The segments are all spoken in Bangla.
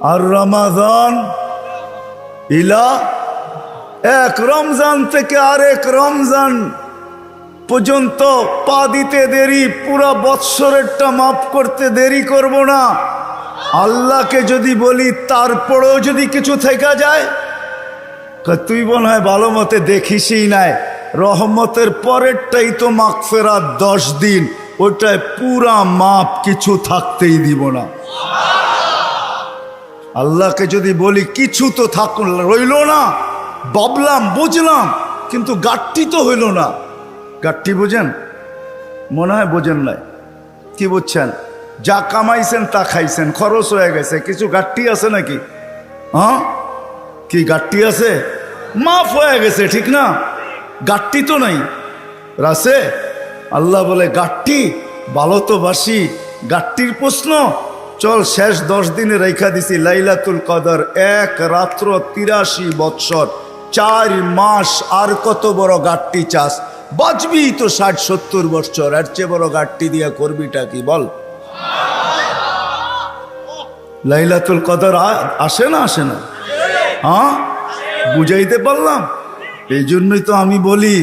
আর রমাদান ইলা, এক রমজান থেকে আরেক রমজান পর্যন্ত পা দিতে দেরি, পুরা বৎসরেরটা মাফ করতে দেরি করব না। আল্লাহকে যদি বলি তারপরেও যদি কিছু থেকে যায়, তুই মনে হয় ভালো মতে দেখিসই নাই, রহমতের পরেরটাই তো মাগফিরাত 10 দিন, ওটায় পুরা মাপ, কিছু থাকতেই দিব না। আল্লাহকে যদি বলি কিছু তো রইল না, ভাবলাম বুঝলাম, কিন্তু গাট্টি তো হইল না। গাট্টি বোঝেন? মনে হয় বোঝেন নাই। কি বুঝছেন? যা কামাইছেন তা খাইছেন, খরচ হয়ে গেছে, কিছু গাট্টি আছে নাকি? হ্যাঁ, কি গাট্টি আছে? মাফ হয়ে গেছে, ঠিক না? গাট্টি তো নাই রাসে। আল্লাহ বলে গাট্টি, ভালো তো বাসি, গাট্টির প্রশ্ন চল শেষ 10 দিনে রেখা দিছি লাইলাতুল কদর, 1 রাত্র 83 বৎসর, 4 মাস, আর কত বড় গাট্টি চাস? বাঁচবি তো 60-70 বৎসর, এর চেয়ে বড় গাট্টি দিয়া করবিটা কি বল? লাইলাতুল কদর আসে না, আসে না? হ্যাঁ, বুঝাইতে পারলাম? এই জন্যই তো আমি বলি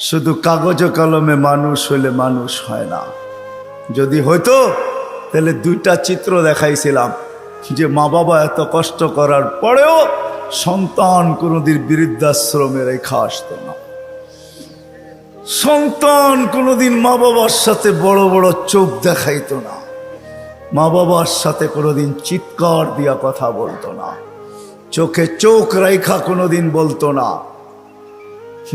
শুধু কাগজ কলমে মানুষ হইলে মানুষ হয় না। যদি হইতো তাহলে 2টা চিত্র দেখাইছিলাম, যে মা বাবা এত কষ্ট করার পরেও সন্তান কোনোদিন বৃদ্ধাশ্রমে রেখা আসতো না। সন্তান কোনোদিন মা বাবার সাথে বড় বড় চোখ দেখাইতো না, মা বাবার সাথে কোনোদিন চিৎকার দিয়া কথা বলতো না, চোখে চোখ রেখা কোনোদিন বলতো না।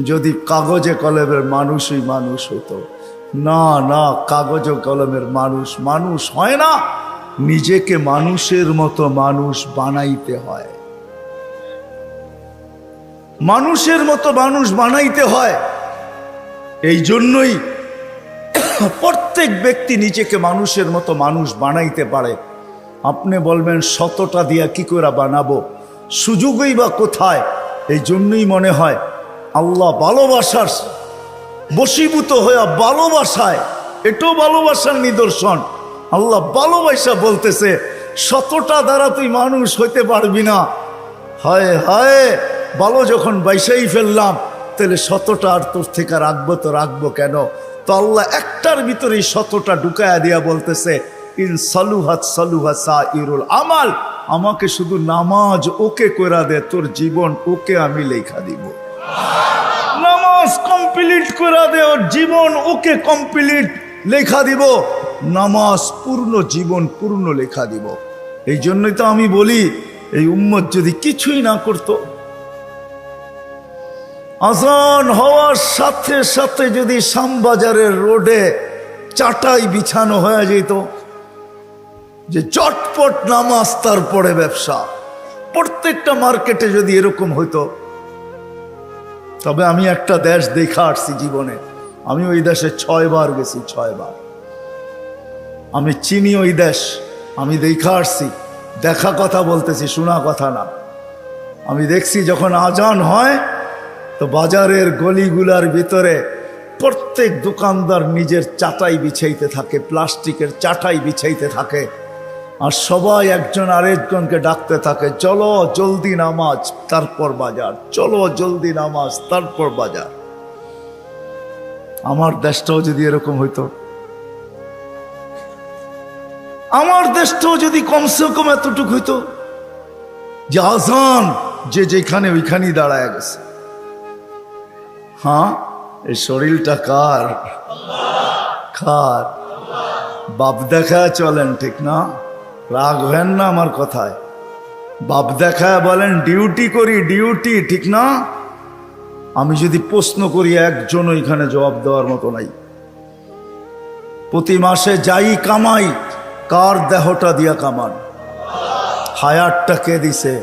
যদি কাগজে কলমের মানুষই মানুষ হতো। না না, কাগজে কলমের মানুষ মানুষ হয় না, নিজেকে মানুষের মতো মানুষ বানাইতে হয়। মানুষের মতো মানুষ বানাইতে হয়। এই জন্যই প্রত্যেক ব্যক্তি নিজেকে মানুষের মতো মানুষ বানাইতে পারে। আপনি বলবেন 100টা দিয়া কি করে বানাবো, সুযোগই বা কোথায়? এই জন্যই মনে হয় আল্লাহ ভালোবাসার বশীভূত হয়ে ভালোবাসায়, এটাও ভালোবাসার নিদর্শন। আল্লাহ ভালোবাসা বলতেছে 100টা দ্বারা তুই মানুষ হইতে পারবি না। হায় হায়, ভালো যখন বাইসাই ফেললাম, তাহলে 100টা আর তোর থেকে রাখবো তো রাখবো কেন? তো আল্লাহ একটার ভিতরেই 100টা ঢুকায়া দিয়া বলতেছে ইন সালুহাত সালুহা সাইরুল আমাল, আমাকে শুধু নামাজ ওকে কইরা দে, তোর জীবন ওকে আমি লেখা দিব। নামাজ কমপ্লিট কইরা দে, ওর জীবন ওকে কমপ্লিট লেখা দিব। নামাজ পূর্ণ, জীবন পূর্ণ লেখা দিব। এই জন্যই তো আমি বলি এই উম্মত যদি কিছুই না করতো, আজান হওয়ার সাথে সাথে যদি শ্যামবাজারের রোডে চাটাই বিছানো হয়ে যেত, যে চটপট নামাজ তারপরে ব্যবসা, প্রত্যেকটা মার্কেটে যদি এরকম হইতো। তবে আমি একটা দেশ দেখা আসছি জীবনে, আমি ওই দেশে 6 বার গেছি, 6 বার। আমি চিনি ওই দেশ, আমি দেখা আসছি, দেখা কথা বলতেছি, শোনা কথা না। আমি দেখছি যখন আজান হয় তো বাজারের গলিগুলার ভিতরে প্রত্যেক দোকানদার নিজের চাটাই বিছাইতে থাকে, প্লাস্টিকের চাটাই বিছাইতে থাকে, আর সবাই একজন আরেকজনকে ডাকতে থাকে, চলো জলদি নামাজ তারপর বাজার, চলো জলদি নামাজ তারপর বাজার। আমার দেশটাও যদি এরকম হইতো, আমার দেশটাও যদি কমসে কম এতটুকু হইতো যে আজান যে যেখানে ওইখানেই দাঁড়ায় গেছে। হ্যাঁ, এই শরীরটা কার? কার? বাপ দেখা চলেন, ঠিক না? রাগ হেন না আমার কথায়। বাপ দেখা বলেন ডিউটি করি, ডিউটি, ঠিক না? আমি যদি প্রশ্ন করি একজন ওইখানে জবাব দেওয়ার মতো নাই। প্রতি মাসে যাই কামাই, কার দেহটা দিয়া কামান? হায়াতটা কে দিছে?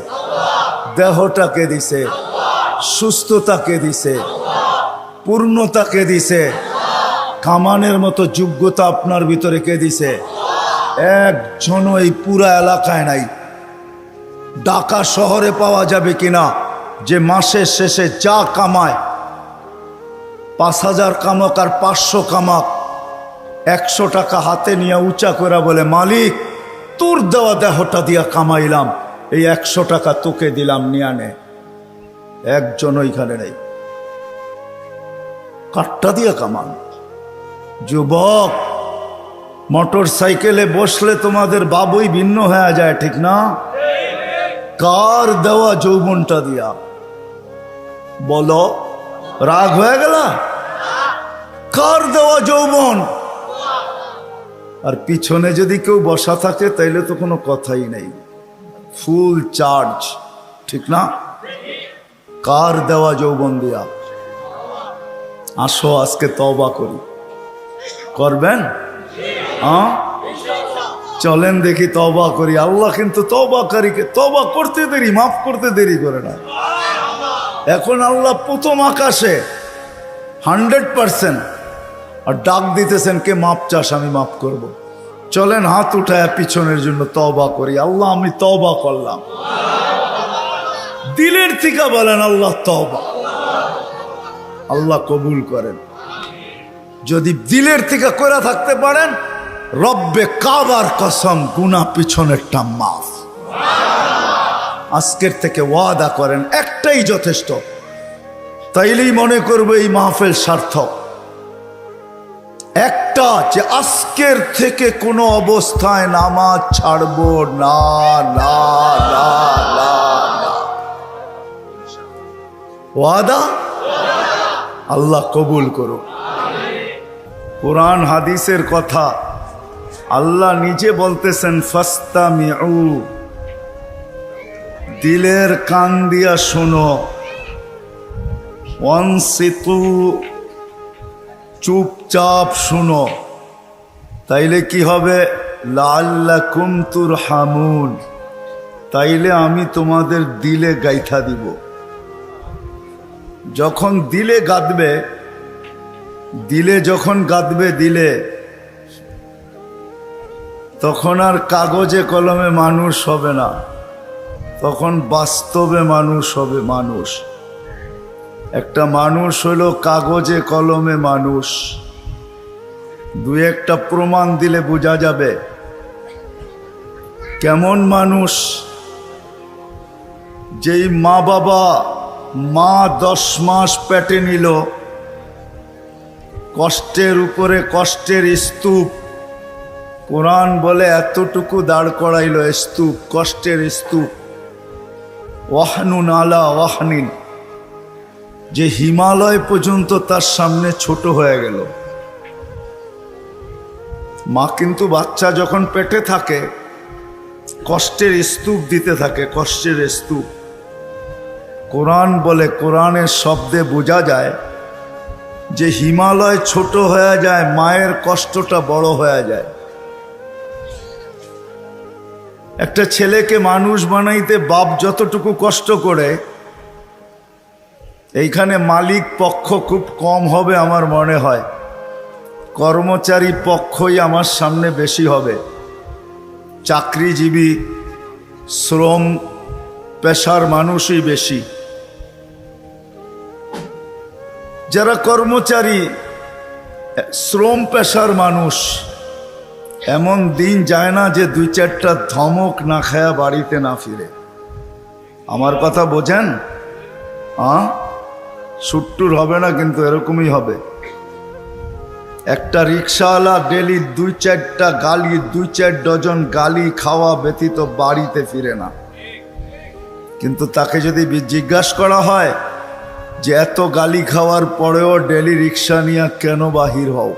দেহটা কে দিছে? সুস্থতা কে দিছে? পূর্ণতা কে দিছে? কামানের মতো যোগ্যতা আপনার ভিতরে কে দিছে? একজনও এই পুরা এলাকায় নাই। ঢাকা শহরে পাওয়া যাবে কিনা যে মাসের শেষে যা কামায়, 5000 কামাক আর 500 কামাক, 100 টাকা হাতে নিয়ে উঁচা করে বলে মালিক তোর দেওয়া দেহটা দিয়া কামাইলাম, এই 100 টাকা তোকে দিলাম, নিয়ে নে। একজন ওইখানে নেই। কাঠটা দিয়া কামান। যুবক, মোটর সাইকেলে বসলে তোমাদের বাবুই ভিন্ন হয়ে যায়, ঠিক না? কার দেওয়া যৌবনটা দিয়া? বলো, রাগ হয়ে গেল? কার দেওয়া যৌবন? আর পিছনে যদি কেউ বসা থাকে তাইলে তো কোনো কথাই নেই, ফুল চার্জ, ঠিক না? কার দেওয়া যৌবন দিয়া? আসো আজকে তওবা করি। করবেন? হ্যাঁ, চলেন দেখি তওবা করি। আল্লাহ কিন্তু তওবাকারীকে তওবা করতে দেরি, মাফ করতে দেরি করে না। এখন আল্লাহ প্রথম আকাশে 100% আর ডাক দিতেছেন, কে মাপ চাস, আমি মাফ করব। চলেন হাত উঠায় পিছনের জন্য তওবা করি। আল্লাহ আমি তওবা করলাম। দিলের থেকে বলেন আল্লাহ তওবা। আল্লাহ কবুল করেন। যদি দিলের থেকে করে থাকতে পারেন, রব্বে কাবার কসম, গুনাহ পিছনেরটা মাফ। আজকের থেকে ওয়াদা করেন, একটাই যথেষ্ট। তাইলেই মনে করবো এই মাহফিল সার্থক। একটা, যে আজকের থেকে কোনো অবস্থায় নামাজ ছাড়বো না, না, না, না, না। ওয়াদা? আল্লাহ কবুল করুন। কোরআন হাদিসের কথা আল্লাহ নিজে বলতেছেন, ফাস্তামিউ, দিলের কান দিয়া শোনো, ওয়ানসিতু, চুপচাপ শুনো। তাইলে কি হবে? লাআল্লাকুম তুরহামুন, তাইলে আমি তোমাদের দিলে গাইথা দিব। যখন দিলে গাঁদবে, দিলে যখন গাঁদবে দিলে, তখন আর কাগজে কলমে মানুষ হবে না, তখন বাস্তবে মানুষ হবে। মানুষ একটা মানুষ হলো কাগজে কলমে মানুষ। দুই একটা প্রমাণ দিলে বোঝা যাবে কেমন মানুষ। যেই মা বাবা, মা 10 মাস পেটে নিল, কষ্টের উপরে কষ্টের স্তূপ, কোরআন বলে এতটুকু দাঁড় করাইল স্তূপ, কষ্টের স্তূপ। ওয়াহনুন আলা ওয়াহনিন, যে হিমালয় পর্যন্ত তার সামনে ছোট হয়ে গেল। মা কিন্তু বাচ্চা যখন পেটে থাকে কষ্টের স্তূপ দিতে থাকে, কষ্টের স্তূপ। কোরআন বলে, কোরআনের শব্দে বোঝা যায় যে হিমালয় ছোট হয়ে যায়, মায়ের কষ্টটা বড় হয়ে যায়। একটা ছেলেকে মানুষ বানাইতে বাপ যতটুকু কষ্ট করে, এইখানে মালিক পক্ষ খুব কম হবে আমার মনে হয়, কর্মচারী পক্ষই আমার সামনে বেশি হবে। চাকরিজীবী, শ্রম পেশার মানুষই বেশি। যারা কর্মচারী, শ্রম পেশার মানুষ, এমন দিন যায় না যে 2-4টা ধমক না খায়া বাড়িতে না ফিরে। আমার কথা বোঝেন? সুট্টুর হবে না কিন্তু এরকমই হবে। একটা রিক্সাওয়ালা ডেলি 2-4টা গালি, 2-4 ডজন গালি খাওয়া ব্যতীত বাড়িতে ফিরে না। কিন্তু তাকে যদি জিজ্ঞাসা করা হয় যে এত গালি খাওয়ার পরেও ডেলি রিক্সা নিয়ে কেন বাহির হও,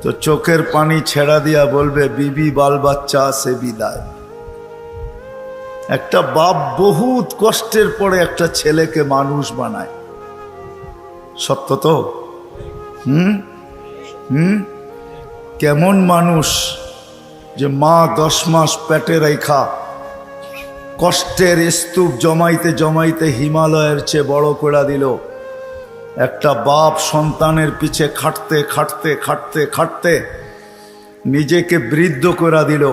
তো চোখের পানি ছেড়া দিয়া বলবে, বিবি বাল বাচ্চা আছে বিদায়। একটা বাপ বহুত কষ্টের পরে একটা ছেলেকে মানুষ বানায়। সত্য তো? কেমন মানুষ যে মা 10 মাস পেটে রেখা কষ্টের স্তূপ জমাইতে জমাইতে হিমালয়ের চেয়ে বড় করে দিল। একটা বাপ সন্তানের পিছে খাটতে খাটতে খাটতে খাটতে নিজেকে বৃদ্ধ করে দিল,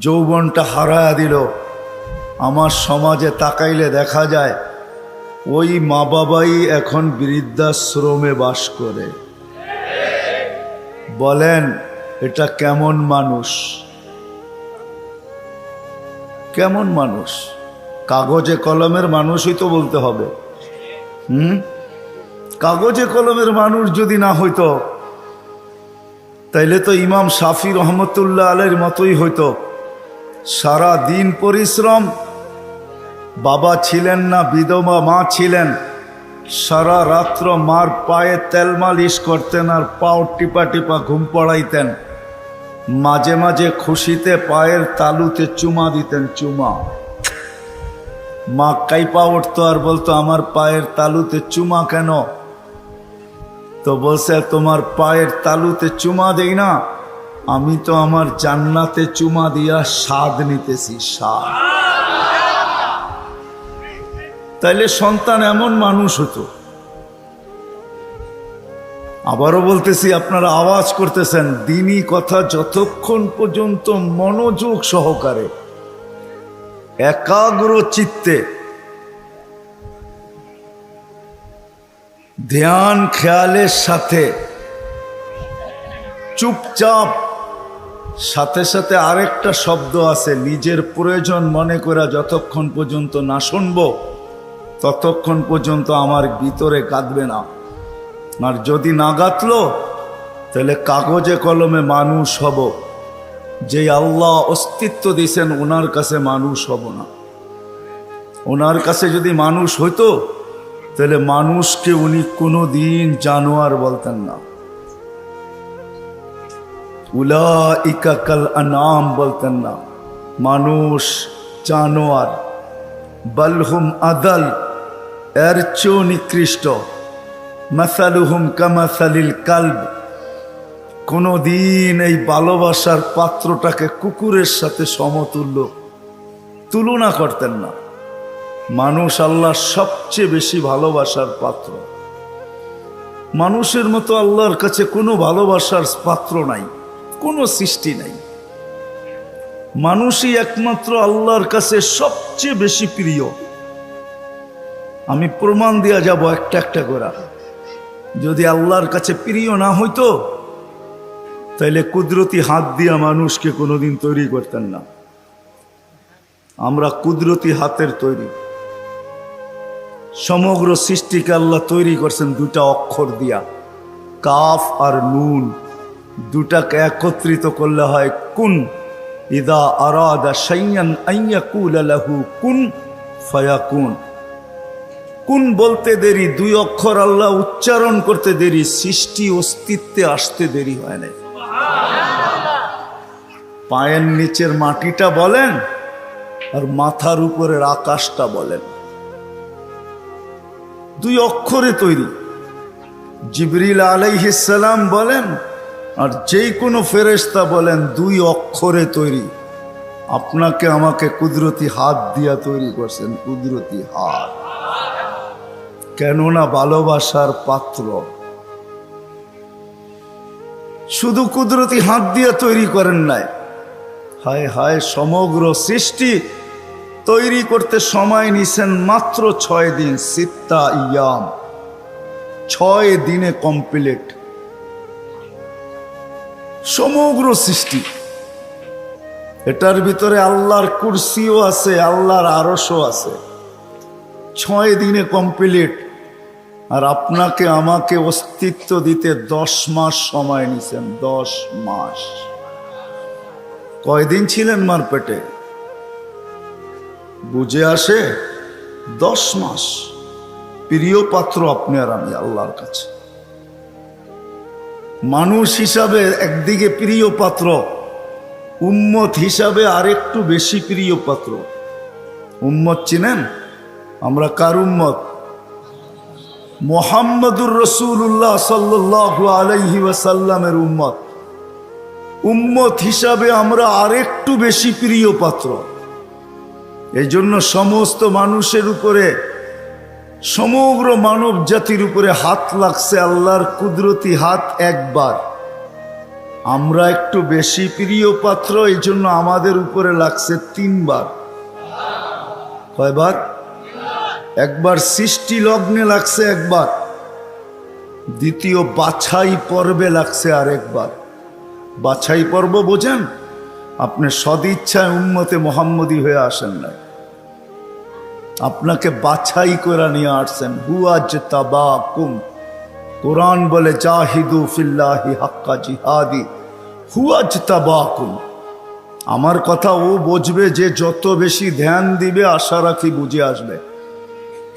যৌবনটা হারায়া দিল। আমার সমাজে তাকাইলে দেখা যায় ওই মা বাবাই এখন বৃদ্ধাশ্রমে বাস করে। বলেন এটা কেমন মানুষ? কেমন মানুষ? কাগজে কলমের মানুষই তো বলতে হবে। কাগজে কলমের মানুষ যদি না হইতো তাইলে তো ইমাম শাফি রহমতুল্লাহ আলাইহির মতোই হইতো। সারা দিন পরিশ্রম, বাবা ছিলেন না, বিধবা মা ছিলেন, সারা রাত্র মার পায়ে তেল মালিশ করতেন আর পাও টিপা টিপা ঘুম পড়াইতেন। মাঝে মাঝে খুশিতে পায়ের তালুতে চুমা দিতেন, চুমা। মা কাইপা উঠতো আর বলতো, আমার পায়ের তালুতে চুমা কেন? তো বলছে, তোমার পায়ের তালুতে চুমা দেই না, আমি তো আমার জান্নাতে চুমা দিয়া স্বাদ নিতেছি, স্বাদ। তাইলে সন্তান এমন মানুষ হতো। আবারও বলতেছি, আপনারা আওয়াজ করতেছেন, দ্বীনি কথা যতক্ষণ পর্যন্ত মনোযোগ সহকারে একাগ্র চিত্তে ধ্যান খেয়ালের সাথে চুপচাপ, সাথে সাথে আরেকটা শব্দ আছে, নিজের প্রয়োজন মনে করা যতক্ষণ পর্যন্ত না শুনবো ততক্ষণ পর্যন্ত আমার ভিতরে কাঁদবে না। আর যদি না গাতলো তাহলে কাগজে কলমে মানুষ হব, যে আল্লাহ অস্তিত্ব দিয়েছেন ওনার কাছে মানুষ হব না। ওনার কাছে যদি মানুষ হইতো তাহলে মানুষকে উনি কোনোদিন জানোয়ার বলতেন না, উলাইকা কাল আনাম বলতেন না। মানুষ জানোয়ার, বালহুম আদাল, এর চেয়েও নিকৃষ্ট। মাসালুহুম কামাসালিল কালব, কোনোদিন এই ভালোবাসার পাত্রটাকে কুকুরের সাথে সমতুল্য তুলনা করতেন না। মানুষ আল্লাহর সবচেয়ে বেশি ভালোবাসার পাত্র। মানুষের মতো আল্লাহর কাছে কোনো ভালোবাসার পাত্র নাই, কোনো সৃষ্টি নাই। মানুষই একমাত্র আল্লাহর কাছে সবচেয়ে বেশি প্রিয়। আমি প্রমাণ দিয়া যাব একটা একটা করে। যদি আল্লাহর কাছে প্রিয় না হইতো তাইলে কুদরতি হাত দিয়া মানুষকে কোনোদিন তৈরি করতেন না। আমরা কুদরতি হাতের তৈরি। সমগ্র সৃষ্টিকে আল্লাহ তৈরি করছেন দুটা অক্ষর দিয়া, কাফ আর নুন। দুটাকে একত্রিত করলে হয় কুন। ইদা আরাদা শাইয়ান আইয়াকুলা লাহু কুন ফায়াকুন। কুন বলতে দেরি, দুই অক্ষর আল্লাহ উচ্চারণ করতে দেরি, সৃষ্টি অস্তিত্বে আসতে দেরি হয় না। পায়ের নিচের মাটিটা বলেন আর মাথার উপরের আকাশটা বলেন, দুই অক্ষরে তৈরি। জিবরিল আলাইহিস সালাম বলেন আর যেই কোনো ফেরেশতা বলেন, দুই অক্ষরে তৈরি। আপনাকে আমাকে কুদরতি হাত দিয়া তৈরি করছেন, কুদরতি হাত। কেননা ভালোবাসার পাত্র। শুধু কুদরতি হাত দিয়া তৈরি করেন নাই, হায় হায়, সমগ্র সৃষ্টি তৈরি করতে সময় নিছেন মাত্র 6 দিন। সিত্তা ইয়াম, 6 দিনে কমপ্লিট সমগ্র সৃষ্টি। এটার ভিতরে আল্লাহর কুরসিও আছে, আল্লাহর আরশও আছে। 6 দিনে কমপ্লিট। আর আপনাকে আমাকে অস্তিত্ব দিতে 10 মাস সময় নিছেন, 10 মাস। কয়দিন ছিলেন মার পেটে? বুঝে আসে? 10 মাস। প্রিয় পাত্র আপনি আর আমি আল্লাহর কাছে। মানুষ হিসাবে একদিকে প্রিয় পাত্র, উম্মত হিসাবে আরেকটু বেশি প্রিয় পাত্র। উম্মত চিনেন? আমরা কার উম্মত? মুহাম্মদুর রাসূলুল্লাহ সাল্লাল্লাহু আলাইহি ওয়াসাল্লামের উম্মত। উম্মত হিসাবে আমরা আরেকটু বেশি প্রিয় পাত্র। এই জন্য সমস্ত মানুষের উপরে, সমগ্র মানব জাতির উপরে হাত লাগছে আল্লাহর কুদরতি হাত একবার। আমরা একটু বেশি প্রিয় পাত্র, এই জন্য আমাদের উপরে লাগছে 3 বার। কয়বার? একবার সৃষ্টি লগ্নে লাগছে একবার, দ্বিতীয় বাছাই পর্বে লাগছে আরেকবার। বাছাই পর্ব বোঝেন? আপনি সদিচ্ছায় উম্মতে মুহাম্মদী হয়ে আসেন নাই, আপনাকে বাছাই করে নিয়ে আসছেন। হুয়াজতাবাকুম, কোরআন বলে জাহিদু ফিল্লাহি হাক্কা জিহাদি, হুয়াজতাবাকুম। আমার কথা ও বুঝবে যে যত বেশি ধ্যান দিবে, আশা রাখি বুঝে আসবে,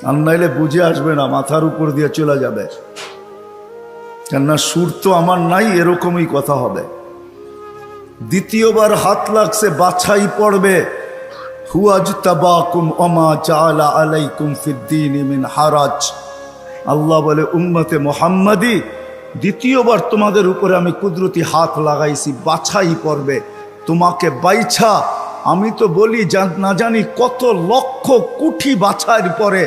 আর নাইলে বুঝে আসবে না, মাথার উপর দিয়ে চলে যাবে। কেননা সুর তো আমার নাই, এরকমই কথা হবে। দ্বিতীয়বার হাত লাগছে, বাছাই পড়বে। হুয়াজতাবাকুম ওমা জাআলা আলাইকুম ফিদ্দীনি মিন হারাজ। আল্লাহ বলে উম্মতে মুহাম্মাদি, দ্বিতীয়বার তোমাদের উপরে আমি কুদরতি হাত লাগাইছি, বাছাই পড়বে। তোমাকে বাইছা, আমি তো বলি না জানি কত লক্ষ কোটি বাছাইয়ের পরে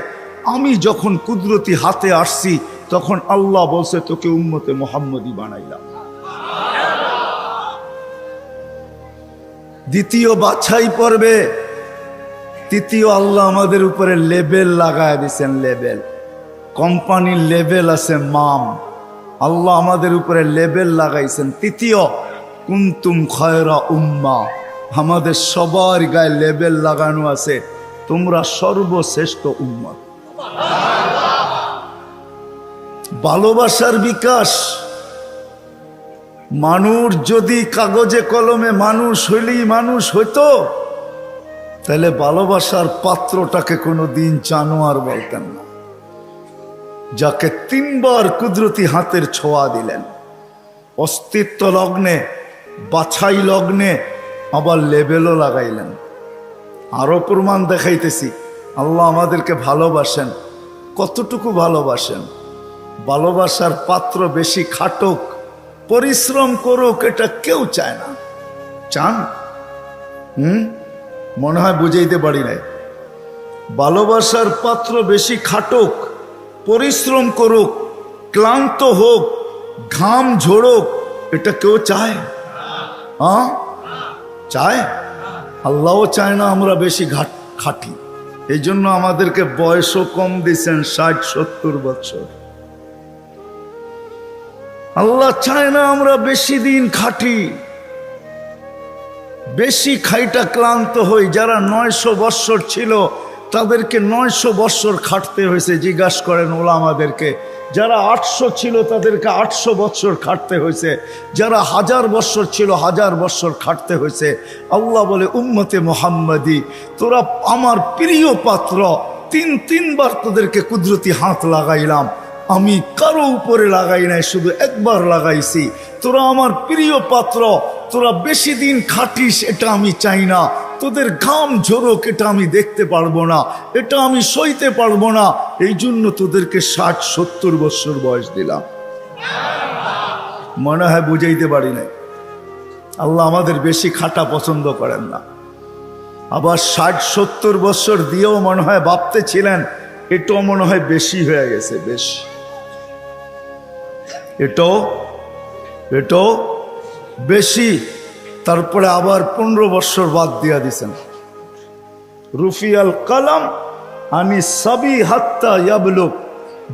আমি যখন কুদরতি হাতে আসছি, তখন আল্লাহ বলছে তোকে উম্মতে মুহাম্মাদি বানাইলাম। দ্বিতীয় বাছাই পড়বে। তৃতীয়, আল্লাহ আমাদের উপরে লেবেল লাগায় দিয়েছেন, লেবেল। কোম্পানির লেবেল আছে মাম, আল্লাহ আমাদের উপরে লেবেল লাগাইছেন। তৃতীয়, কুনতুম খায়রা উম্মা, আমাদের সবার গায়ে লেবেল লাগানো আছে, তোমরা সর্বশ্রেষ্ঠ উম্মত। ভালোবাসার বিকাশ। মানুষ যদি কাগজে কলমে মানুষ হইলেই মানুষ হইতো, তাহলে ভালোবাসার পাত্রটাকে কোনো দিন জানোয়ার বলতেন না, যাকে তিনবার কুদরতি হাতের ছোঁয়া দিলেন, অস্তিত্ব লগ্নে, বাছাই লগ্নে, আবার লেবেলও লাগাইলেন। আরো প্রমাণ দেখাইতেছি, আল্লাহ আমাদেরকে ভালোবাসেন। কতটুকু ভালোবাসেন? ভালোবাসার পাত্র বেশি খাটুক, পরিশ্রম করুক, এটা কেউ চায় না। চান? মনে হয় বুঝাইতে পারি নাই। ভালোবাসার পাত্র বেশি খাটুক, পরিশ্রম করুক, ক্লান্ত হোক, ঘাম ঝোড়ুক, এটা কেউ চায়? হ্যাঁ, চায়? আল্লাহও চায় না আমরা বেশি খাটি। এই জন্য আমাদেরকে বয়সও কম দিয়েছেন, 60-70 বছর। আল্লাহ চায় না আমরা বেশি দিন খাটি, বেশি খাইটা ক্লান্ত হই। যারা 900 বৎসর ছিল তাদেরকে 900 বৎসর খাটতে হয়েছে, জিজ্ঞাসা করেন ওলামাদেরকে। যারা 800 ছিল তাদেরকে 800 বৎসর খাটতে হয়েছে, যারা 1000 বৎসর ছিল 1000 বৎসর খাটতে হয়েছে। আল্লাহ বলে উম্মতে মুহাম্মাদি, তোরা আমার প্রিয় পাত্র, তিনবার তোদেরকে কুদরতি হাত লাগাইলাম, আমি কারো উপরে লাগাই নাই, শুধু একবার লাগাইছি। তোরা আমার প্রিয় পাত্র, তোরা বেশি দিন খাটিস এটা আমি চাই না, তোদের ঘাম ঝোরক এটা আমি দেখতে পারবো না, এটা আমি সইতে পারবো না। এই জন্য তোদেরকে 60-70 বছর বয়স দিলাম। মনে হয় বুঝাইতে পারি নাই। আল্লাহ আমাদের বেশি খাটা পছন্দ করেন না। আবার 60-70 বছর দিয়েও মনে হয় ভাবতে ছিলেন এটাও মনে হয় বেশি হয়ে গেছে, বেশি, এটাও বেশি। তারপরে আবার 15 বছর বাদ দিয়া দিছেন। রুফিয়াল কালাম আনি সাবি হাত্তা ইয়াবলুগ,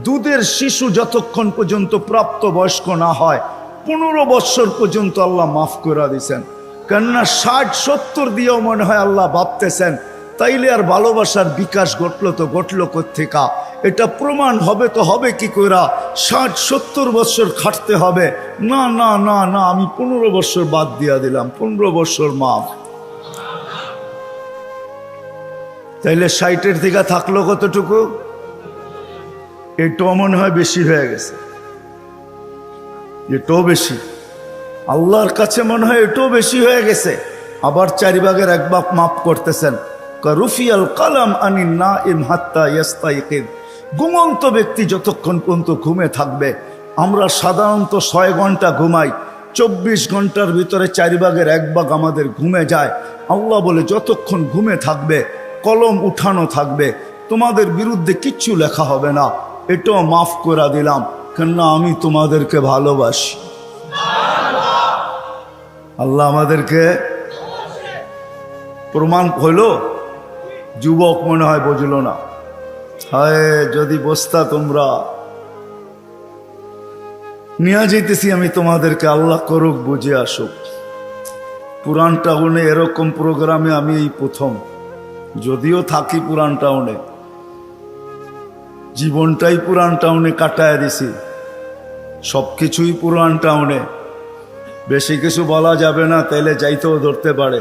দুধের শিশু যতক্ষণ পর্যন্ত প্রাপ্ত বয়স্ক না হয় 15 বছর পর্যন্ত আল্লাহ মাফ করে দিছেন। কেননা 60-70 দিয়েও মনে হয় আল্লাহ ভাবতেছেন তাইলে আর ভালোবাসার বিকাশ ঘটলো তো ঘটলো কোত্থেকা? এটা প্রমাণ হবে তো হবে কি কইরা? 60-70 বছর খাটতে হবে না, না না না, আমি 15 বছর বাদ দিয়া দিলাম, 15 বছর মাফ। তাইলে 60-এর থেকে থাকলো কতটুকু? এটাও মনে হয় বেশি হয়ে গেছে, এটাও বেশি। আল্লাহর কাছে মনে হয় এটাও বেশি হয়ে গেছে। আবার 4 ভাগের 1 ভাগ মাফ করতেছেন। রুফিয়াল কালাম আনিন নাইম হাত্তা ইয়াস্তাইকিদ, ঘুমন্ত ব্যক্তি যতক্ষণ পর্যন্ত ঘুমে থাকবে। আমরা সাধারণত 6 ঘন্টা ঘুমাই, 24 ঘন্টার ভিতরে 4 ভাগের 1 ভাগ আমাদের ঘুমে যায়। আল্লাহ বলে যতক্ষণ ঘুমে থাকবে কলম উঠানো থাকবে, তোমাদের বিরুদ্ধে কিচ্ছু লেখা হবে না, এটাও মাফ করে দিলাম, কেননা আমি তোমাদেরকে ভালোবাসি। আল্লাহ আমাদেরকে প্রমাণ হইল। যুবক মনে হয় বুঝল না। হায় যদি বসতা তোমরা, নিয়ে যেতেছি আমি তোমাদেরকে, আল্লাহ করুক বুঝে আসুক। পুরান টাউনে এরকম প্রোগ্রামে আমি এই প্রথম, যদিও থাকি পুরান টাউনে, জীবনটাই পুরান টাউনে কাটায় দিছি, সব কিছুই পুরান টাউনে। বেশি কিছু বলা যাবে না, তাইলে যাইতেও ধরতে পারে।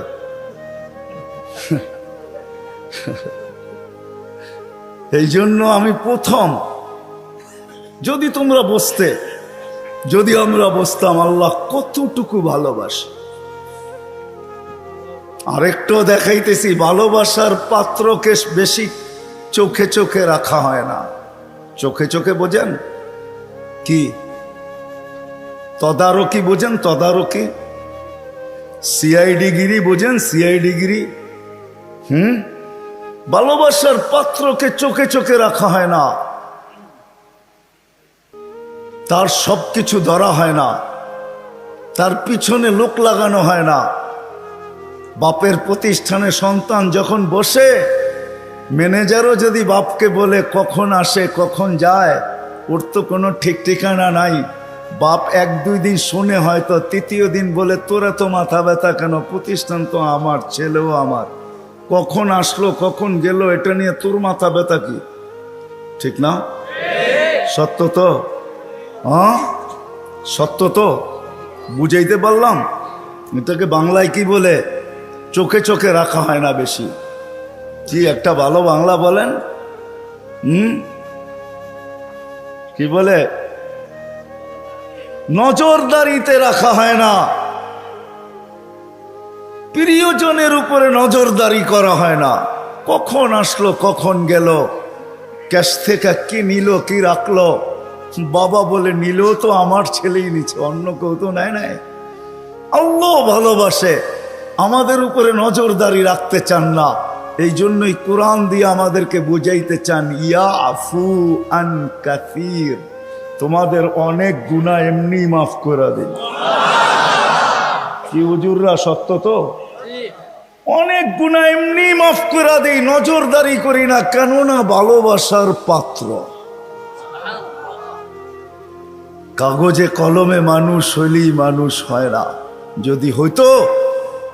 এই জন্য আমি প্রথম। যদি তোমরা বসতে, যদি আমরা বসতাম, আল্লাহ কতটুকু ভালোবাসে। আরেকটাও দেখাইতেছি, ভালোবাসার পাত্রকে বেশি চোখে চোখে রাখা হয় না। চোখে চোখে বোঝেন কি? তদারকি বোঝেন? তদারকি, সিআইডি গিরি বোঝেন? সিআইডি গিরি। ভালোবাসার পাত্রকে চোখে চোখে রাখা হয় না, তার সবকিছু ধরা হয় না, তার পিছনে লোক লাগানো হয় না। বাপের প্রতিষ্ঠানে সন্তান যখন বসে, ম্যানেজারও যদি বাপকে বলে কখন আসে কখন যায়, ওর তো কোনো ঠিক ঠিকানা নাই। বাপ 1-2 দিন শুনে, হয়তো তৃতীয় দিন বলে তোরা তো মাথা ব্যথা কেন, প্রতিষ্ঠান তো আমার, ছেলেও আমার, কখন আসলো কখন গেল এটা নিয়ে তোর মাথা ব্যথা কি? ঠিক না? সত্য তো? হ্যাঁ সত্য তো? বুঝাইতে পারলাম? এটাকে বাংলায় কি বলে? চোখে চোখে রাখা হয় না বেশি। কি একটা ভালো বাংলা বলেন? কি বলে? নজরদারিতে রাখা হয় না, প্রিয়জনের উপরে নজরদারি করা হয় না। কখন আসলো কখন গেল, ক্যাশ থেকে কি নিল কি রাখলো, বাবা বলে নিল তো আমার ছেলেই নিচ্ছে, অন্য কেউ তো নেয় নাই। আল্লাহ ভালোবাসে, আমাদের উপরে নজরদারি রাখতে চান না। এই জন্যই কোরআন দিয়ে আমাদেরকে বুঝাইতে চান, ইয়া আফু আন কাসীর, তোমাদের অনেক গুনাহ এমনি মাফ করে দিন। কি হুজুররা, সত্য তো? অনেক গুনাহ এমনি মাফ করে দেই, নজরদারি করি না, কেননা ভালোবাসার পাত্র। কাগজে কলমে মানুষ হইলেই মানুষ হয় না। যদি হইতো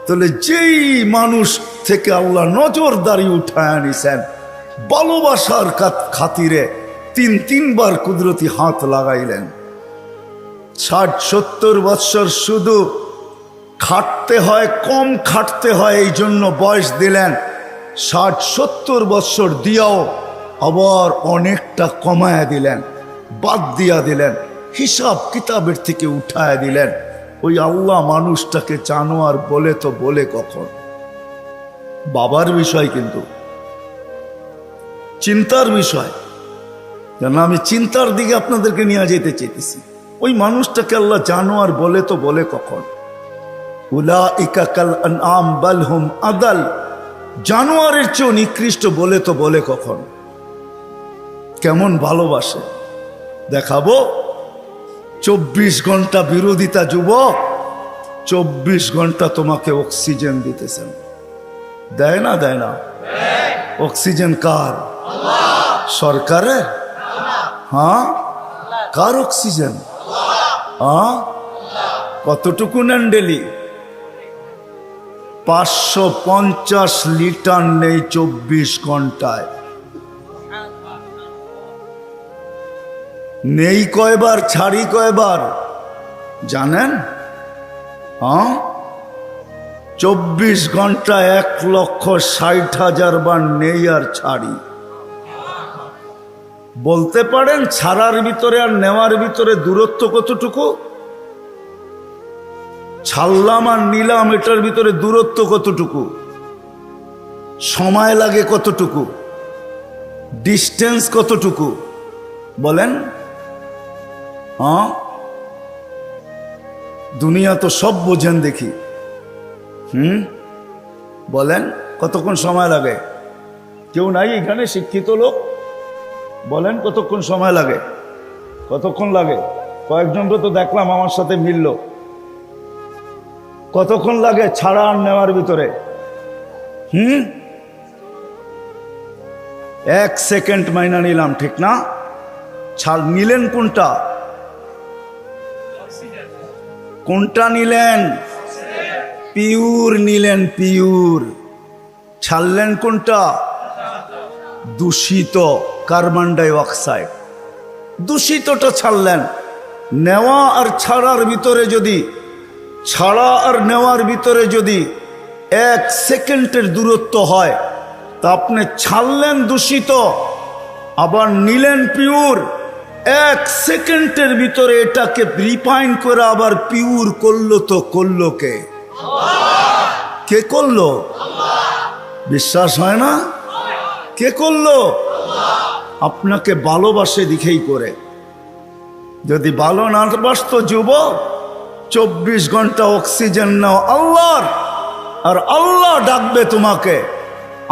তাহলে যেই মানুষ থেকে আল্লাহ নজরদারি উঠায় আনিছেন, ভালোবাসার খাতিরে 3 বার কুদরতি হাত লাগাইলেন। 60-70 বৎসর শুধু খাটতে হয়, কম খাটতে হয়, এই জন্য বয়স দিলেন। 60-70 বৎসর দিয়াও আবার অনেকটা কমায়া দিলেন, বাদ দিয়া দিলেন, হিসাব কিতাবের থেকে উঠায় দিলেন। ওই আল্লাহ মানুষটাকে জানোয়ার বলে তো বলে কখন? বাবার বিষয়, কিন্তু চিন্তার বিষয়। কেন আমি চিন্তার দিকে আপনাদেরকে নিয়ে যেতে চেয়েছি। ওই মানুষটাকে আল্লাহ জানোয়ার বলে তো বলে কখন? উলাইকা কাল আনআম বাল হুম আদাল, জানোয়ারের চেয়েও নিকৃষ্ট বলে তো বলে কখন? কেমন ভালোবাসে দেখাবো। 24 ঘন্টা বিরোধিতা যুবক, 24 ঘন্টা তোমাকে অক্সিজেন দিতেছেন। দেয় না? দেয় না? অক্সিজেন কার? সরকারের? হ্যাঁ, কার অক্সিজেন? হ্যাঁ, কতটুকু নেন ডেলি? 550 লিটার নেই 24 ঘন্টায়। নেই কয়বার, ছাড়ি কয়বার জানেন? হ্যাঁ, 24 ঘন্টা 1,60,000 বার নেই আর ছাড়ি। বলতে পারেন ছাড়ার ভিতরে আর নেওয়ার ভিতরে দূরত্ব কতটুকু? ছাড়লাম আর নিলাম, এটার ভিতরে দূরত্ব কতটুকু? সময় লাগে কতটুকু? ডিস্টেন্স কতটুকু? বলেন। হ্যাঁ, দুনিয়া তো সব বোঝেন দেখি। বলেন কতক্ষণ সময় লাগে? কেউ নাই এখানে শিক্ষিত লোক? বলেন কতক্ষণ সময় লাগে? কতক্ষণ লাগে? কয়েকজনকে তো দেখলাম আমার সাথে মিলল। কতক্ষণ লাগে ছাড়া আর নেওয়ার ভিতরে? 1 সেকেন্ড মাইনা নিলাম, ঠিক না? ছাড় নিলেন কোনটা? কোনটা নিলেন? পিওর নিলেন, পিওর। ছাড়লেন কোনটা? দূষিত কার্বন ডাই অক্সাইড, দূষিতটা ছাড়লেন। নেওয়া আর ছাড়ার ভিতরে যদি, ছাড়া আর নেওয়ার ভিতরে যদি 1 সেকেন্ডের দূরত্ব হয়, তা আপনি ছাড়লেন দূষিত, আবার নিলেন পিওর। 1 সেকেন্ডের ভিতরে এটাকে রিফাইন করে আবার পিওর করলো, তো করলো কে? কে করলো? বিশ্বাস হয় না? কে করলো? আপনাকে ভালোবাসে দিকেই করে। যদি ভালো না বাসতো যুবক, 24 ঘন্টা অক্সিজেন নাও আল্লাহর, আর আল্লাহ ডাকবে তোমাকে।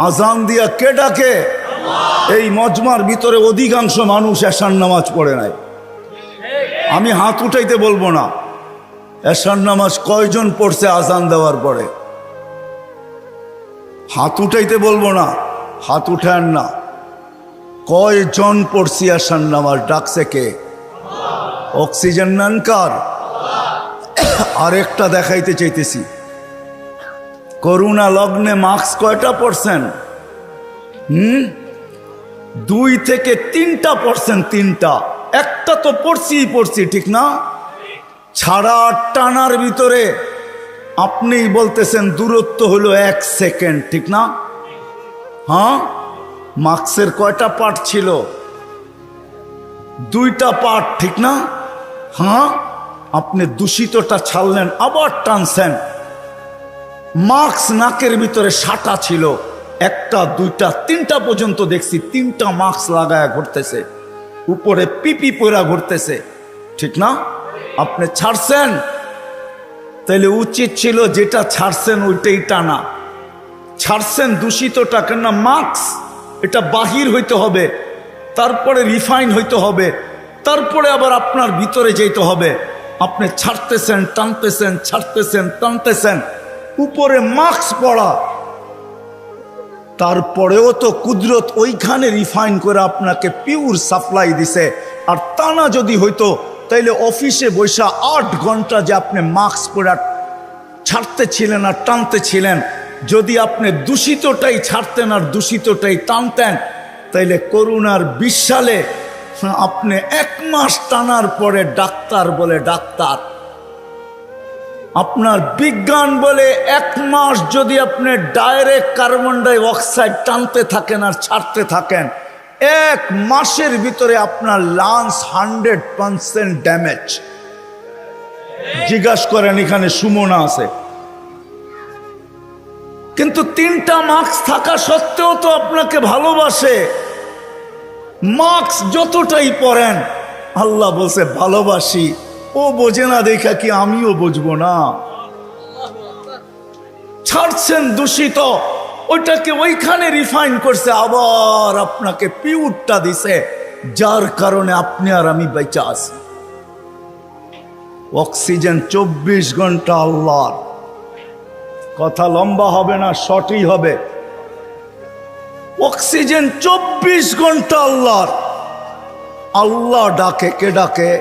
আজান দিয়া কে ডাকে? এই মজমার ভিতরে অধিকাংশ মানুষ এশার নামাজ পড়ে নাই। আমি হাত উঠাইতে বলবো না, এশার নামাজ কয়জন পড়ছে আজান দেওয়ার পরে? হাত উঠাইতে বলবো না, হাত উঠান না। কয়জন পড়ছি এশার নামাজ? ডাকছে কে? অক্সিজেন নেন কার? আরেকটা দেখাইতে চাইতেছি, করোনা লগ্নে মাস্ক কয়টা পড়ছেন? 2 থেকে 3% 3টা, একটা তো পড়ছি, ঠিক না? ছাড়া টানার ভিতরে আপনিই বলতেছেন দূরত্ব হলো 1 সেকেন্ড, ঠিক না? হ্যাঁ, মাস্কের কয়টা পার্ট ছিল? 2টা পার্ট, ঠিক না? হ্যাঁ, আপনি দূষিতটা ছাড়লেন, আবার টানছেন। মাস্ক নাকের ভিতরে 6টা ছিল, 1টা 2টা 3টা পর্যন্ত দেখছি 3টা মাস্ক লাগায় ঘুরতেছে, উপরে পিপি পরা ঘুরতেছে, ঠিক না? আপনি ছাড়ছেন, তাইলে উচিত ছিল যেটা ছাড়ছেন ওইটাই টানা। ছাড়ছেন দূষিতটা, কেন? মাস্ক এটা বাহির হইতে হবে, তারপরে রিফাইন হইতে হবে, তারপরে আবার আপনার ভিতরে যেতে হবে। আপনি ছাড়তেছেন, টানতেছেন, ছাড়তেছেন, টানতেছেন, উপরে মাস্ক পড়া, তারপরেও তো কুদরত ওইখানে রিফাইন করে আপনাকে পিওর সাপ্লাই দিছে। আর টানা যদি হইতো, তাইলে অফিসে বৈশা 8 ঘন্টা যে আপনি মাস্ক পরে ছাড়তেছিলেন আর টানতেছিলেন, যদি আপনি দূষিতটাই ছাড়তেন আর দূষিতটাই টানতেন, তাইলে করোনার 20 সালে আপনি 1 মাস টানার পরে ডাক্তার বলে ডাক্তার, আপনার বিজ্ঞান বলে 1 মাস যদি আপনি ডাইরেক্ট কার্বন ডাই অক্সাইড টানতে থাকেন আর ছাড়তে থাকেন, 1 মাসের ভিতরে আপনার লাংস 100% ড্যামেজ। জিজ্ঞাসা করেন, এখানে সুমনা আছে, কিন্তু 3টা মাস্ক থাকা সত্ত্বেও তো আপনাকে ভালোবাসে। মাস্ক যতটাই পরেন, আল্লাহ বলছে ভালোবাসি। ও বোঝে না দেখা কি আমিও বুঝবো না? ছাড়ছেন দূষিত, ওইটাকে ওইখানে রিফাইন করছে, আবার আপনাকে পিওরটা দিছে, যার কারণে আপনি আর আমি বেঁচে আছি। অক্সিজেন 24 ঘন্টা আল্লাহর। কথা লম্বা হবে না, শর্টই হবে। অক্সিজেন 24 ঘন্টা আল্লাহর। আল্লাহ ডাকে, কে ডাকে?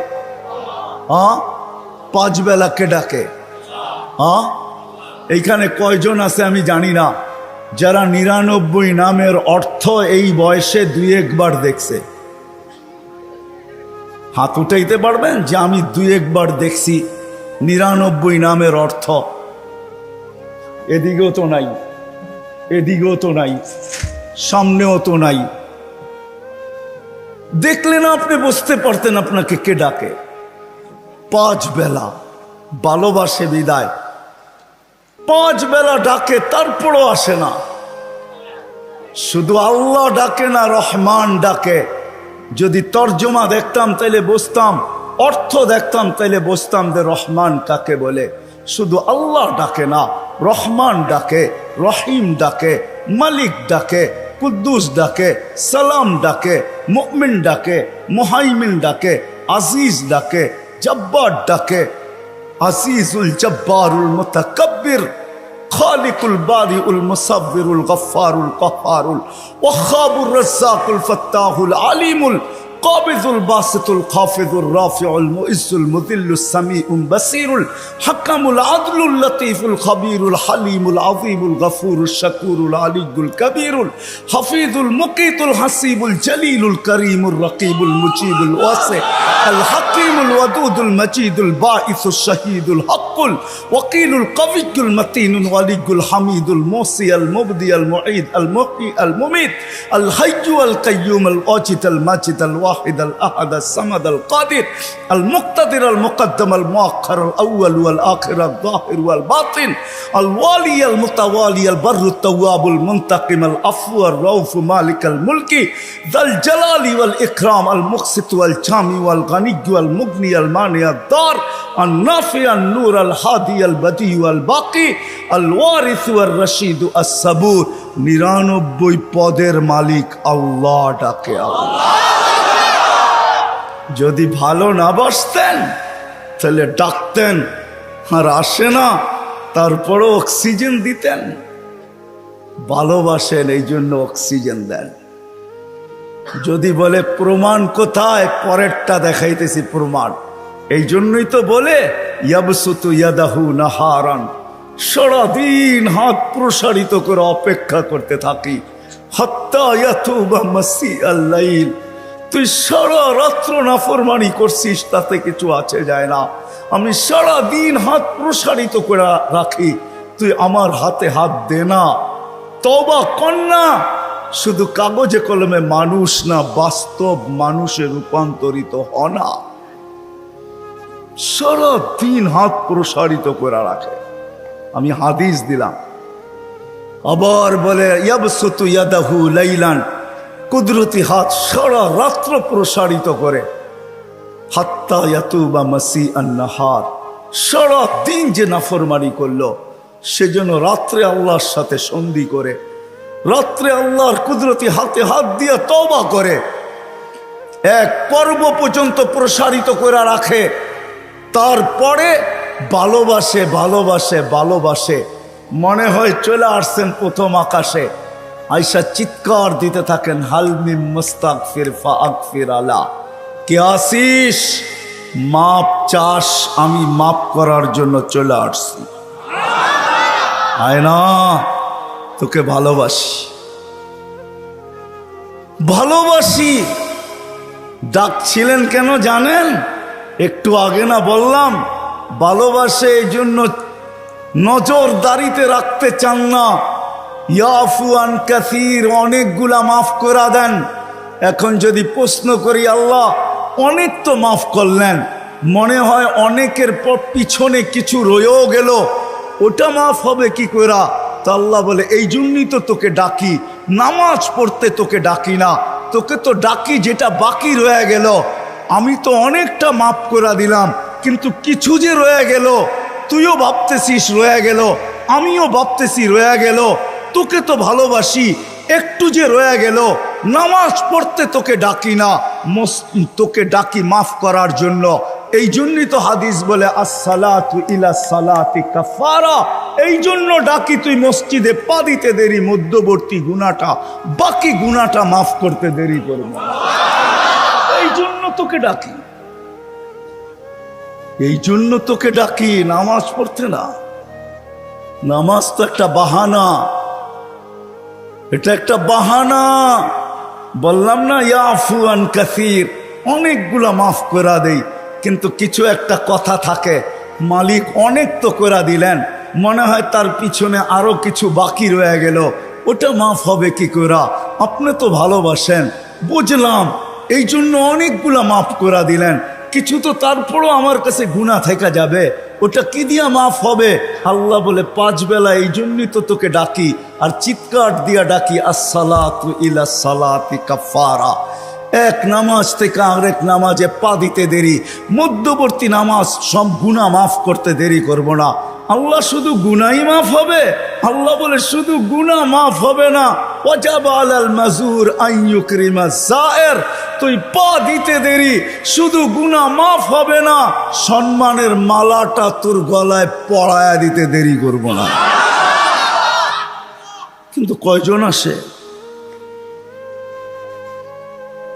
5 বেলা কে ডাকে? এইখানে কয়জন আছে আমি জানি না, যারা 99 নামের অর্থ এই বয়সে 2-1 বার দেখছে? হাত উঠাইতে পারবেন যে আমি 2-1 বার দেখছি 99 নামের অর্থ? এদিকেও তো নাই, এদিকেও তো নাই, সামনেও তো নাই। দেখলে না আপনি বুঝতে পারতেন আপনাকে কে ডাকে। 5 বেলা ভালোবাসে বিদায়, 5 বেলা ডাকে, তারপরও আসে না। শুধু আল্লাহ ডাকে না, রহমান ডাকে। যদি তর্জমা দেখতাম তাইলে বুঝতাম, অর্থ দেখতাম তাইলে বুঝতাম যে রহমান কাকে বলে। শুধু আল্লাহ ডাকে না, রহমান ডাকে, রহিম ডাকে, মালিক ডাকে, কুদ্দুস ডাকে, সালাম ডাকে, মুমিন ডাকে, মুহাইমিন ডাকে, আজিজ ডাকে, জব্বার ডাকে। আজিজুল জব্বারুল মুতাকাব্বির, খালিকুল বারিউল মুসাব্বিরুল গফফারুল কহ্হারুল ওয়াহাবুর রাজ্জাকুল ফাত্তাহুল আলিমুল কাবিজুল বাসিতুল খাফিজুর রাফিউল মুইজ্জুল মুযিল্লুস সামিউল বাসীরুল হাকামুল আদলুল লতীফুল খবীরুল হালিমুল আযীমুল গফুরুশ শাকুরুল আলিয়্যুল কবীরুল হাফিজুল মুকীতুল হাসিবুল জলিলুল করিমুর রকিবুল মুজিবুল ওয়াসি আল হাকীমুল ওয়াদুদুল মজিদুল বাঈসুশ শাহীদুল হকুল ওয়াকিলুল কবিয়্যুল মতিনুল ওয়ালিয়্যুল হামিদুল মুহসি আল মুবদি আল মুঈদ আল মুহয়ি আল মুমীত আল হাইয়্যু আল কাইয়্যুম আল ওয়াজিদ আল মাজিদ আল ওয়াহিদ আল আহাদ আল সামাদ আল কাদির আল মুক্তাদির আল মুকদ্দম আল মুআখ্খার আল আউয়াল ওয়াল আখির আল যাহির ওয়াল বাতিন আল ওয়ালি আল মুতাওয়ালি আল বাররুত তাওয়াবুল মুনতাকিম আল আফু আর রাউফ মালিক আল মুলকি যাল জালালি ওয়াল ইকরাম আল মুকসিত ওয়াল জামি ওয়াল গানি ওয়াল মুগনি আল মানি আদ দার আন নাফি আন নূর আল হাদি আল বদি ওয়াল বাকি আল ওয়ারিস ওয়ার রশিদ আস সাবুর। 99 পদের মালিক আল্লাহ ডাকে আল্লাহ। যদি ভালো না বাসতেন তাহলে ডাকতেন, আর আসে না তারপরও অক্সিজেন দিতেন। ভালোবাসেন এই জন্য অক্সিজেন দেন। যদি বলে প্রমাণ কোথায়, পরেরটা দেখাইতেছি প্রমাণ। এই জন্যই তো বলে ইয়াবসুতু ইয়াদাহু নাহারান, সারাদিন হাত প্রসারিত করে অপেক্ষা করতে থাকি। হাত্তা ইয়াতুবা মাসিআল লাইল, তুই সারা রাত্র নাফরমানি করছিস, তাতে কিছু আছে যায় না। আমি সারা দিন হাত প্রসারিত করে রাখি, তুই আমার হাতে হাত দে না। তওবা কর না। শুধু কাগজে কলমে মানুষ না, বাস্তব মানুষে রূপান্তরিত হ না। সারা দিন হাত প্রসারিত করে রাখে। আমি হাদিস দিলাম। আবার বলে ইয়াবসুতু ইয়াদাহু লাইলান, কুদরতি হাত সারা রাত্র প্রসারিত করে। হাত্তা ইয়াতুবা মাসিআন নাহার, সারা দিন যে নাফরমানি করলো সেজন্য রাত্রে আল্লাহর সাথে সন্ধি করে, রাত্রে আল্লাহর কুদরতি হাতে হাত দিয়ে তওবা করে, এক পর্ব পর্যন্ত প্রসারিত করে রাখে। তারপরে ভালোবাসে ভালোবাসে ভালোবাসে, মনে হয় চলে আসছেন প্রথম আকাশে। আয়সা চিৎকার দিতে থাকেন, হালমিম মুস্তাগফির ফাগফির আলা, কে আসিস মাপ চাস, আমি মাপ করার জন্য চলে আসছি। আয় না, তোকে ভালোবাসি ভালোবাসি। ডাকছিলেন কেন জানেন? একটু আগে না বললাম, ভালোবাসে এই জন্য নজরদারিতে রাখতে চান না। ইয়াফু আন কাসীর, অনেকগুলা মাফ করে দেন। এখন যদি প্রশ্ন করি, আল্লাহ অনেক তো মাফ করলেন, মনে হয় অনেকের পিছনে কিছু রয়েও গেল, ওটা মাফ হবে কি করে? তা আল্লাহ বলে, এই জন্যই তো তোকে ডাকি, নামাজ পড়তে তোকে ডাকি না, তোকে তো ডাকি যেটা বাকি রয়ে গেল। আমি তো অনেকটা মাফ করে দিলাম, কিন্তু কিছু যে রয়ে গেল, তুইও ভাবতেছিস রয়ে গেল, আমিও ভাবতেছি রয়ে গেল। তোকে তো ভালোবাসি, একটু যে রয়ে গেল, নামাজ পড়তে তোকে ডাকি না, তোকে ডাকি মাফ করার জন্য। এই জন্যই তো হাদিস বলে আসসালাতু ইলা সালাতি কাফারা, এই জন্য ডাকি তুই মসজিদে পা দিতে দেরি, মধ্যবর্তী গুনাহটা, বাকি গুনাহটা মাফ করতে দেরি করবে। এই জন্য তোকে ডাকি, এই জন্য তোকে ডাকি, নামাজ পড়তে না। নামাজ তো একটা বাহানা, এটা একটা বাহানা। বললাম না ইয়াফু আন কাসীর, অনেকগুলা মাফ করে দেই, কিন্তু কিছু একটা কথা থাকে, মালিক অনেক তো করে দিলেন, মনে হয় তার পিছনে আরো কিছু বাকি রয়ে গেল, ওটা মাফ হবে কি করে? আপনি তো ভালোবাসেন, বুঝলাম, এই জন্য অনেকগুলা মাফ করে দিলেন, কিছু তো তারপরও আমার কাছে গুনাহ থেকে যাবে, ওটা কি দিয়া মাফ হবে? আল্লাহ বলে 5 বেলা এই জন্যই তো তোকে ডাকি, আর চিৎকার দিয়া ডাকি, আসসালাতু ইলা সালাতি কাফারা। এক নামাজ থেকে আরেক নামাজে পা দিতে দেরি, মধ্যবর্তী নামাজ সব গুনাহ মাফ করতে দেরি করব না। আল্লাহ শুধু গুনাই মাফ হবে? আল্লাহ বলে শুধু গুনাহ মাফ হবে না, ওয়াজাবা আলাল মাজুর আন ইউকরিমা যায়ের, তুই পা দিতে দেরি, শুধু গুনাহ মাফ হবে না, সম্মানের মালাটা তোর গলায় পরায়া দিতে দেরি করব না। কিন্তু কয়জন আসে?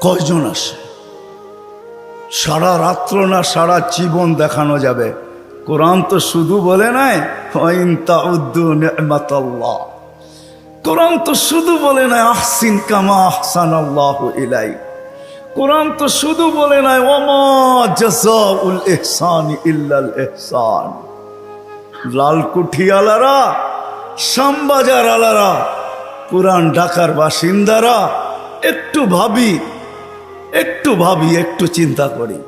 কয়জন আসে? সারা রাত্র না সারা জীবন দেখানো যাবে। কোরআন তো শুধু বলে নাই ওয়াইন তাউদ্দু নি'মাতাল্লাহ, কোরআন তো শুধু বলে নাই আহসিন কামা আহসানাল্লাহু ইলাইক, কোরআন তো শুধু বলে নাই ওয়ামা জাযাউল ইহসানি ইল্লাল ইহসান। লালকুঠি আলারা, শ্যামবাজার আলারা, পুরান ঢাকার বাসিন্দারা একটু ভাবি, একটু চিন্তা করি।